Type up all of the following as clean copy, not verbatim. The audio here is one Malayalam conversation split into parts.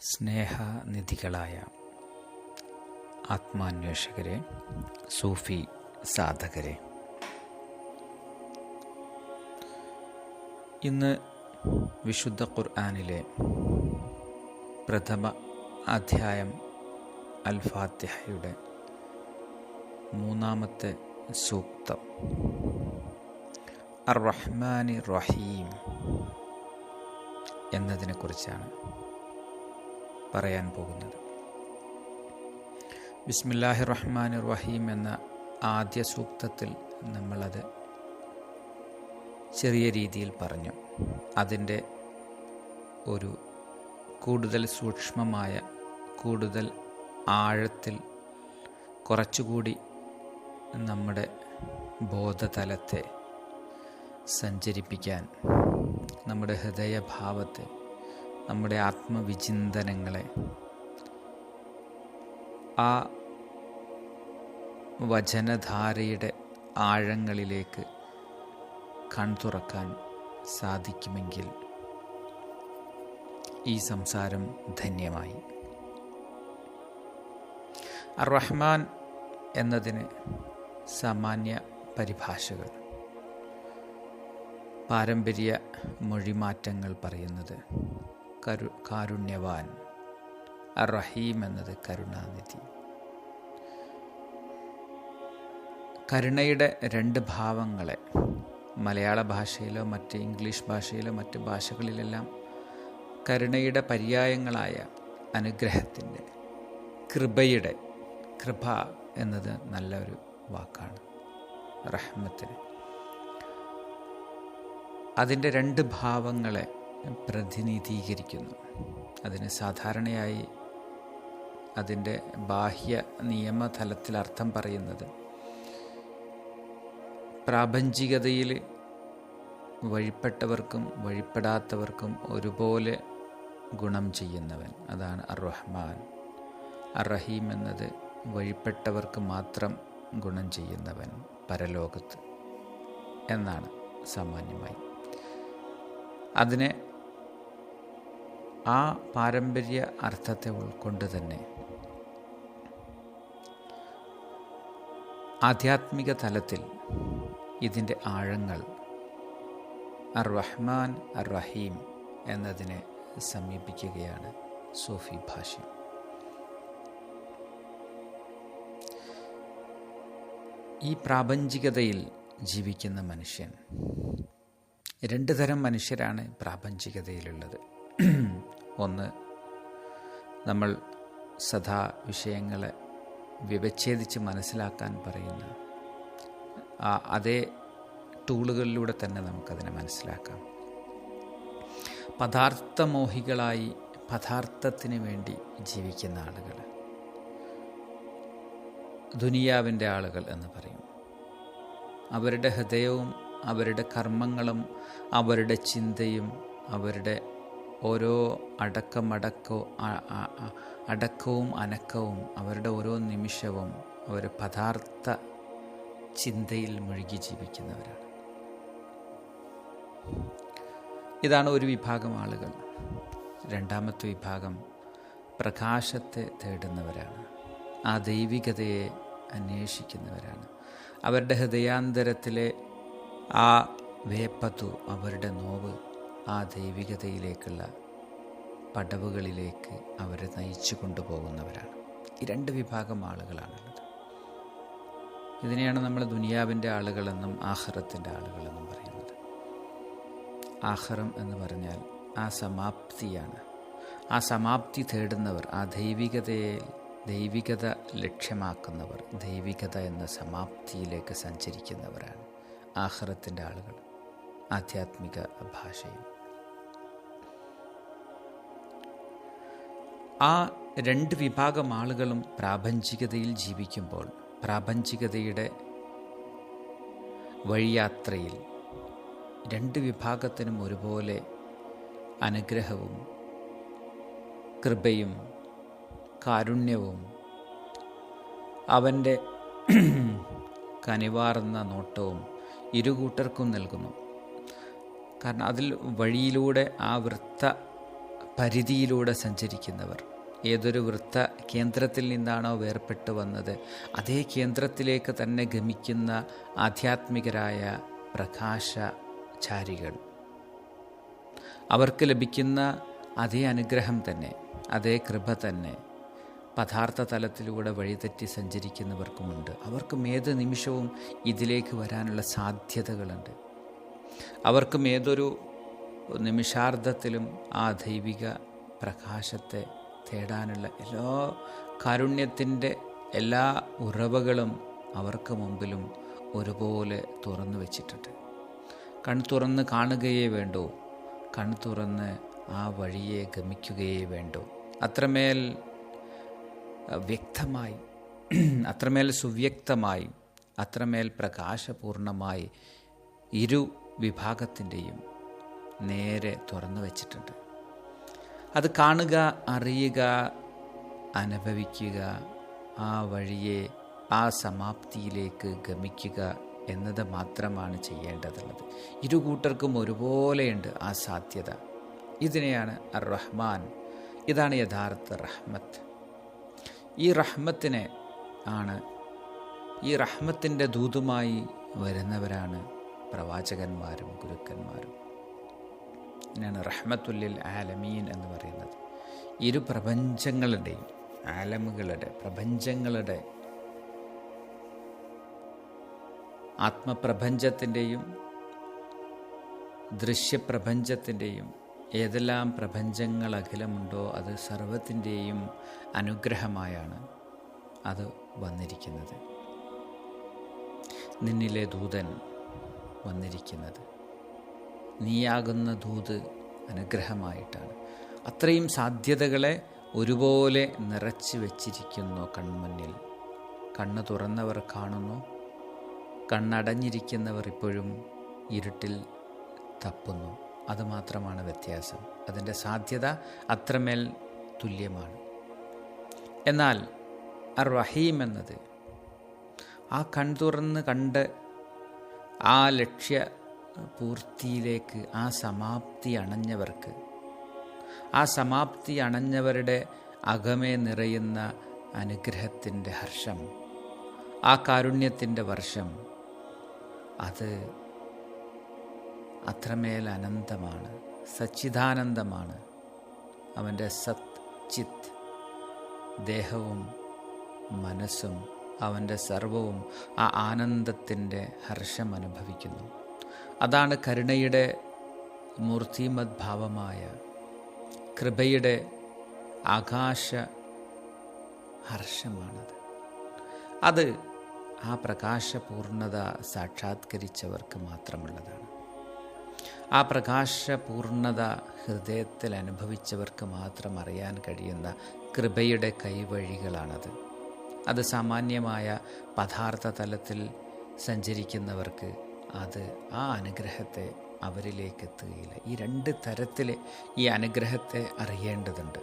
സ്നേഹനിധികളായ ആത്മാന്വേഷകരെ, സൂഫി സാധകരെ, ഇന്ന് വിശുദ്ധ ഖുർആനിലെ പ്രഥമ അധ്യായം അൽ ഫാത്തിഹയുടെ 3-ാമത്തെ സൂക്തം അർ റഹ്മാനി റഹീം എന്നതിനെക്കുറിച്ചാണ് പറയാൻ പോകുന്നത്. ബിസ്മില്ലാഹിർ റഹ്മാനിർ റഹീം എന്ന ആദ്യ സൂക്തത്തിൽ നമ്മളത് ചെറിയ രീതിയിൽ പറഞ്ഞു. അതിൻ്റെ ഒരു കൂടുതൽ സൂക്ഷ്മമായ, കൂടുതൽ ആഴത്തിൽ കുറച്ചുകൂടി നമ്മുടെ ബോധതലത്തെ സഞ്ചരിപ്പിക്കാൻ, നമ്മുടെ ഹൃദയഭാവത്തെ, നമ്മുടെ ആത്മവിചിന്തനങ്ങളെ ആ വചനധാരയുടെ ആഴങ്ങളിലേക്ക് കൺതുറക്കാൻ സാധിക്കുമെങ്കിൽ ഈ സംസാരം ധന്യമായി. അർ റഹ്മാൻ എന്നതിന് സാമാന്യ പരിഭാഷകൾ, പാരമ്പര്യ മൊഴിമാറ്റങ്ങൾ പറയുന്നത് കാരുണ്യവാൻ, അർ റഹീം എന്നത് കരുണാനിധി. കരുണയുടെ 2 ഭാവങ്ങളെ മലയാള ഭാഷയിലോ മറ്റ് ഇംഗ്ലീഷ് ഭാഷയിലോ മറ്റ് ഭാഷകളിലെല്ലാം കരുണയുടെ പര്യായങ്ങളായ അനുഗ്രഹത്തിൻ്റെ, കൃപയുടെ, കൃപ എന്നത് നല്ലൊരു വാക്കാണ്. റഹ്മത്തിന് അതിൻ്റെ 2 ഭാവങ്ങളെ പ്രതിനിധീകരിക്കുന്നു. അതിന് സാധാരണയായി അതിൻ്റെ ബാഹ്യ നിയമതലത്തിൽ അർത്ഥം പറയുന്നത് പ്രാപഞ്ചികതയിൽ വഴിപ്പെട്ടവർക്കും വഴിപ്പെടാത്തവർക്കും ഒരുപോലെ ഗുണം ചെയ്യുന്നവൻ, അതാണ് അർ റഹ്മാൻ. അർ റഹീം എന്നത് വഴിപ്പെട്ടവർക്ക് മാത്രം ഗുണം ചെയ്യുന്നവൻ പരലോകത്ത് എന്നാണ് സാമാന്യമായി. അതിനെ ആ പാരമ്പര്യ അർത്ഥത്തെ ഉൾക്കൊണ്ട് തന്നെ ആധ്യാത്മിക തലത്തിൽ ഇതിൻ്റെ ആഴങ്ങൾ അർ റഹ്മാൻ അർ റഹീം എന്നതിനെ സമീപിക്കുകയാണ് സൂഫി ഭാഷ്യം. ഈ പ്രാപഞ്ചികതയിൽ ജീവിക്കുന്ന മനുഷ്യൻ, 2 തരം മനുഷ്യരാണ് പ്രാപഞ്ചികതയിലുള്ളത്. ഒന്ന്, നമ്മൾ സദാ വിഷയങ്ങളെ വിവച്ഛേദിച്ച് മനസ്സിലാക്കാൻ പറയുന്ന അതേ ടൂളുകളിലൂടെ തന്നെ നമുക്കതിനെ മനസ്സിലാക്കാം. പദാർത്ഥമോഹികളായി പദാർത്ഥത്തിന് വേണ്ടി ജീവിക്കുന്ന ആളുകൾ, ദുനിയാവിൻ്റെ ആളുകൾ എന്ന് പറയും. അവരുടെ ഹൃദയവും അവരുടെ കർമ്മങ്ങളും അവരുടെ ചിന്തയും അവരുടെ ഓരോ അടക്കവും അനക്കവും അവരുടെ ഓരോ നിമിഷവും അവർ പദാർത്ഥ ചിന്തയിൽ മുഴുകി ജീവിക്കുന്നവരാണ്. ഇതാണ് ഒരു വിഭാഗം ആളുകൾ. 2-ാമത്തെ വിഭാഗം പ്രകാശത്തെ തേടുന്നവരാണ്, ആ ദൈവികതയെ അന്വേഷിക്കുന്നവരാണ്. അവരുടെ ഹൃദയാന്തരത്തിലെ ആ വേപ്പതു, അവരുടെ നോവ് ആ ദൈവികതയിലേക്കുള്ള പടവുകളിലേക്ക് അവരെ നയിച്ചു കൊണ്ടുപോകുന്നവരാണ്. ഈ 2 വിഭാഗം ആളുകളാണുള്ളത്. ഇതിനെയാണ് നമ്മൾ ദുനിയാവിൻ്റെ ആളുകളെന്നും ആഖിറത്തിൻ്റെ ആളുകളെന്നും പറയുന്നത്. ആഖിറം എന്ന് പറഞ്ഞാൽ ആ സമാപ്തിയാണ്. ആ സമാപ്തി തേടുന്നവർ, ആ ദൈവികത ലക്ഷ്യമാക്കുന്നവർ, ദൈവികത എന്ന സമാപ്തിയിലേക്ക് സഞ്ചരിക്കുന്നവരാണ് ആഖിറത്തിൻ്റെ ആളുകൾ ആധ്യാത്മിക ഭാഷയിൽ. ആ 2 വിഭാഗം ആളുകളും പ്രാപഞ്ചികതയിൽ ജീവിക്കുമ്പോൾ പ്രാപഞ്ചികതയുടെ വഴിയാത്രയിൽ 2 വിഭാഗത്തിനും ഒരുപോലെ അനുഗ്രഹവും കൃപയും കാരുണ്യവും അവൻ്റെ കനിവാർന്ന നോട്ടവും ഇരുകൂട്ടർക്കും നൽകുന്നു. കാരണം അതിൽ വഴിയിലൂടെ ആ വൃത്ത പരിധിയിലൂടെ സഞ്ചരിക്കുന്നവർ, ഏതൊരു വൃത്ത കേന്ദ്രത്തിൽ നിന്നാണോ വേർപെട്ട് വന്നത് അതേ കേന്ദ്രത്തിലേക്ക് തന്നെ ഗമിക്കുന്ന ആധ്യാത്മികരായ പ്രകാശചാരികൾ, അവർക്ക് ലഭിക്കുന്ന അതേ അനുഗ്രഹം തന്നെ, അതേ കൃപ തന്നെ പദാർത്ഥ തലത്തിലൂടെ വഴിതെറ്റി സഞ്ചരിക്കുന്നവർക്കുമുണ്ട്. അവർക്കും ഏത് നിമിഷവും ഇതിലേക്ക് വരാനുള്ള സാധ്യതകളുണ്ട്. അവർക്കും ഏതൊരു നിമിഷാർദ്ധത്തിലും ആ ദൈവിക പ്രകാശത്തെ തേടാനുള്ള എല്ലാ കാരുണ്യത്തിൻ്റെ എല്ലാ ഉറവകളും അവർക്ക് മുമ്പിലും ഒരുപോലെ തുറന്നു വച്ചിട്ടുണ്ട്. കൺ തുറന്ന് കാണുകയേ വേണ്ടൂ, കൺ തുറന്ന് ആ വഴിയെ ഗമിക്കുകയേ വേണ്ടൂ. അത്രമേൽ വ്യക്തമായി, അത്രമേൽ സുവ്യക്തമായി, അത്രമേൽ പ്രകാശപൂർണമായി ഇരു വിഭാഗത്തിൻ്റെയും നേരെ തുറന്നു വച്ചിട്ടുണ്ട്. അത് കാണുക, അറിയുക, അനുഭവിക്കുക, ആ വഴിയെ ആ സമാപ്തിയിലേക്ക് ഗമിക്കുക എന്നത് മാത്രമാണ് ചെയ്യേണ്ടതുള്ളത്. ഇരു കൂട്ടർക്കും ഒരുപോലെയുണ്ട് ആ സാധ്യത. ഇതിനെയാണ് അർ-റഹ്മാൻ, ഇതാണ് യഥാർത്ഥ റഹ്മത്ത്. ഈ റഹ്മത്തിനെ ആണ്, ഈ റഹ്മത്തിൻ്റെ ദൂതുമായി വരുന്നവരാണ് പ്രവാചകന്മാരും ഗുരുക്കന്മാരും. ഇതിനാണ് റഹ്മത്തുല്ലിൽ ആലമീൻ എന്ന് പറയുന്നത്. ഇരു പ്രപഞ്ചങ്ങളുടെയും, ആലമുകളുടെ, പ്രപഞ്ചങ്ങളുടെ, ആത്മപ്രപഞ്ചത്തിൻ്റെയും ദൃശ്യപ്രപഞ്ചത്തിൻ്റെയും ഏതെല്ലാം പ്രപഞ്ചങ്ങൾ അഖിലമുണ്ടോ അത് സർവത്തിൻ്റെയും അനുഗ്രഹമായാണ് അത് വന്നിരിക്കുന്നത്. നിന്നിലെ ദൂതൻ വന്നിരിക്കുന്നത്, നീയാകുന്ന ദൂത് അനുഗ്രഹമായിട്ടാണ്. അത്രയും സാധ്യതകളെ ഒരുപോലെ നിറച്ചു വച്ചിരിക്കുന്നു കൺമുന്നിൽ. കണ്ണ് തുറന്നവർ കാണുന്നു, കണ്ണടഞ്ഞിരിക്കുന്നവർ ഇപ്പോഴും ഇരുട്ടിൽ തപ്പുന്നു. അതുമാത്രമാണ് വ്യത്യാസം. അതിൻ്റെ സാധ്യത അത്രമേൽ തുല്യമാണ്. എന്നാൽ അർ-റഹീം എന്നത് ആ കൺതുറന്ന് കണ്ട് ആ ലക്ഷ്യ പൂർത്തിയിലേക്ക്, ആ സമാപ്തി അണഞ്ഞവർക്ക്, ആ സമാപ്തി അണഞ്ഞവരുടെ അകമേ നിറയുന്ന അനുഗ്രഹത്തിൻ്റെ ഹർഷം, ആ കാരുണ്യത്തിൻ്റെ വർഷം, അത് അത്രമേൽ അനന്തമാണ്, സച്ചിദാനന്ദമാണ്. അവൻ്റെ സത് ചിത്ത് ദേഹവും മനസ്സും അവൻ്റെ സർവവും ആ ആനന്ദത്തിൻ്റെ ഹർഷം അനുഭവിക്കുന്നു. അതാണ് കരുണയുടെ മൂർത്തിമത് ഭാവമായ കൃപയുടെ ആകാശ ഹർഷമാണത്. അത് ആ പ്രകാശപൂർണത സാക്ഷാത്കരിച്ചവർക്ക് മാത്രമുള്ളതാണ്. ആ പ്രകാശപൂർണത ഹൃദയത്തിൽ അനുഭവിച്ചവർക്ക് മാത്രം അറിയാൻ കഴിയുന്ന കൃപയുടെ കൈവഴികളാണത്. അത് സാമാന്യമായ പദാർത്ഥ തലത്തിൽ സഞ്ചരിക്കുന്നവർക്ക് അത് ആ അനുഗ്രഹത്തെ അവരിലേക്ക് എത്തുകയില്ല. ഈ രണ്ട് തരത്തിൽ ഈ അനുഗ്രഹത്തെ അറിയേണ്ടതുണ്ട്.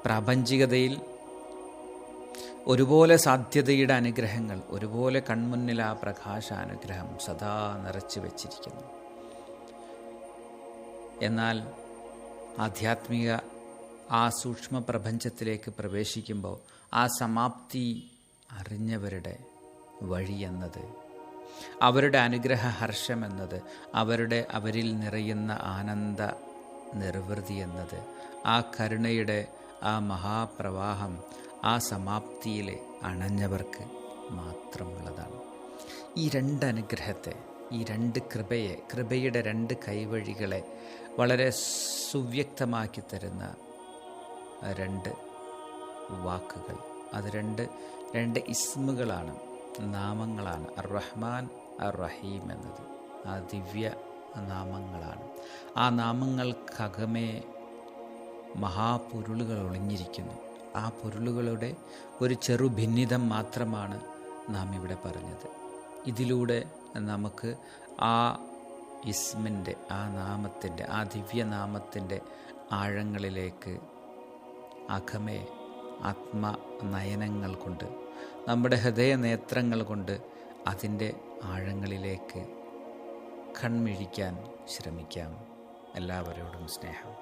പ്രാപഞ്ചികതയിൽ ഒരുപോലെ സാധ്യതയുടെ അനുഗ്രഹങ്ങൾ, ഒരുപോലെ കൺമുന്നിൽ ആ പ്രകാശ അനുഗ്രഹം സദാ നിറച്ചു വച്ചിരിക്കുന്നു. എന്നാൽ ആധ്യാത്മിക ആ സൂക്ഷ്മ പ്രപഞ്ചത്തിലേക്ക് പ്രവേശിക്കുമ്പോൾ ആ സമാപ്തി അറിഞ്ഞവരുടെ വഴി എന്നത്, അവരുടെ അനുഗ്രഹ ഹർഷം എന്നത്, അവരിൽ നിറയുന്ന ആനന്ദ നിർവൃതി എന്നത്, ആ കരുണയുടെ ആ മഹാപ്രവാഹം ആ സമാപ്തിയിൽ അണഞ്ഞവർക്ക് മാത്രമുള്ളതാണ്. ഈ രണ്ട് അനുഗ്രഹത്തെ, ഈ രണ്ട് കൃപയുടെ രണ്ട് കൈവഴികളെ വളരെ സുവ്യക്തമാക്കി തരുന്ന രണ്ട് വാക്കുകൾ, അത് രണ്ട് ഇസ്മുകളാണ്, നാമങ്ങളാണ്. അർ-റഹ്മാൻ, അർ-റഹീം എന്നത് ആ ദിവ്യ നാമങ്ങളാണ്. ആ നാമങ്ങൾക്കകമേ മഹാപൊരുളുകൾ ഒളിഞ്ഞിരിക്കുന്നു. ആ പൊരുളുകളുടെ ഒരു ചെറു ഭിന്നിതം മാത്രമാണ് നാം ഇവിടെ പറഞ്ഞത്. ഇതിലൂടെ നമുക്ക് ആ ഇസ്മിൻ്റെ, ആ നാമത്തിൻ്റെ, ആ ദിവ്യനാമത്തിൻ്റെ ആഴങ്ങളിലേക്ക് അകമേ ആത്മനയനങ്ങൾ കൊണ്ട്, നമ്മുടെ ഹൃദയനേത്രങ്ങൾ കൊണ്ട് അതിൻ്റെ ആഴങ്ങളിലേക്ക് കൺമിഴിക്കാൻ ശ്രമിക്കാം. എല്ലാവരോടും സ്നേഹം.